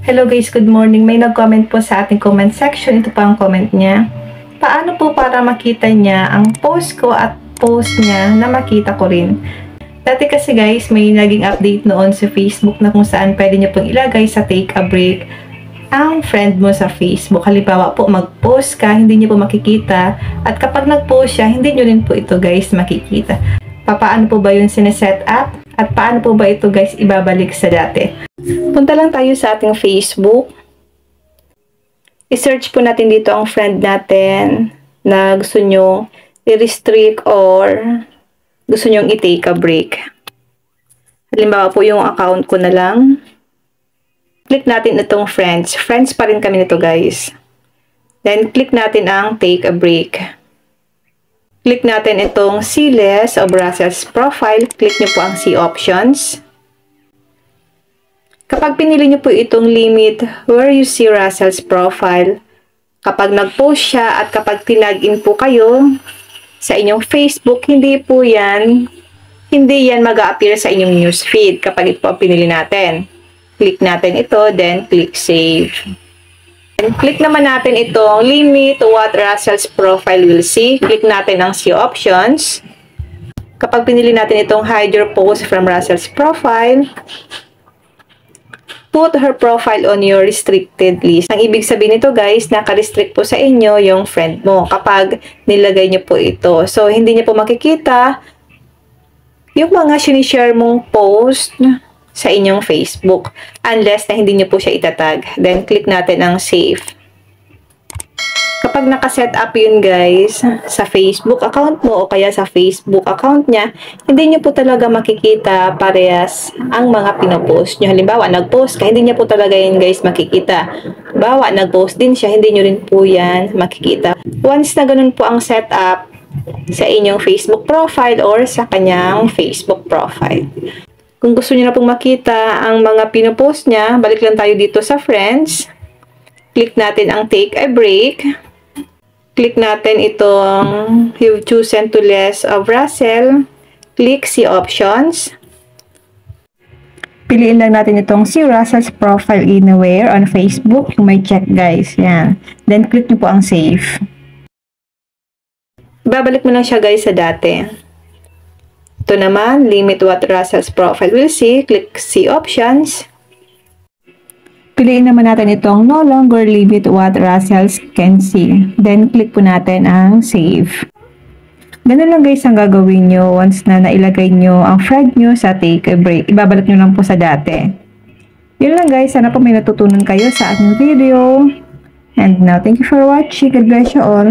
Hello guys, good morning. May nag-comment po sa ating comment section. Ito pa ang comment niya. Paano po para makita niya ang post ko at post niya na makita ko rin? Dati kasi guys, may naging update noon sa Facebook na kung saan pwede niyo pong ilagay sa take a break ang friend mo sa Facebook. Halimbawa po, mag-post ka, hindi niyo po makikita. At kapag nag-post siya, hindi niyo rin po ito guys makikita. Paano po ba yun sineset up? At paano po ba ito guys ibabalik sa dati? Punta lang tayo sa ating Facebook. I-search po natin dito ang friend natin na gusto nyo i-restrict or gusto nyo i-take a break. Halimbawa po yung account ko na lang. Click natin itong friends. Friends pa rin kami nito guys. Then click natin ang take a break. Click natin itong see less o Russell's profile. Click nyo po ang see options. Kapag pinili nyo po itong limit where you see Russell's profile, kapag nag-post siya at kapag tinag-in po kayo sa inyong Facebook, hindi yan mag-a-appear sa inyong newsfeed kapag ito po pinili natin. Click natin ito, then click save. And click naman natin itong limit what Russell's profile will see. Click natin ang see options. Kapag pinili natin itong hide your post from Russell's profile, put her profile on your restricted list. Ang ibig sabihin nito guys, naka-restrict po sa inyo yung friend mo kapag nilagay nyo po ito. So, hindi nyo po makikita yung mga sinishare mong post sa inyong Facebook unless na hindi nyo po siya itatag. Then, click natin ang save. Kapag nakaset up yun guys sa Facebook account mo o kaya sa Facebook account niya, hindi nyo po talaga makikita parehas ang mga pinopost nyo. Halimbawa, nag-post ka, hindi nyo po talaga yun guys makikita. Halimbawa, nag-post din siya, hindi nyo rin po yan makikita. Once na ganun po ang setup sa inyong Facebook profile or sa kanyang Facebook profile. Kung gusto niyo na pong makita ang mga pinopost niya, balik lang tayo dito sa friends. Click natin ang take a break. Click natin itong you've chosen to less of Russell. Click see options. Piliin lang natin itong see Russell's profile anywhere on Facebook. Yung may check guys. Yan. Then click nyo po ang save. Babalik mo lang siya guys sa dati. Ito naman, limit what Russell's profile will see. Click see options. Piliin naman natin itong no longer limit what Russell can see. Then, click po natin ang save. Ganun lang guys ang gagawin nyo once na nailagay nyo ang friend nyo sa take a break. Ibabalik nyo lang po sa dati. Yun lang guys. Sana po may natutunan kayo sa ating video. And now, thank you for watching. God bless you all.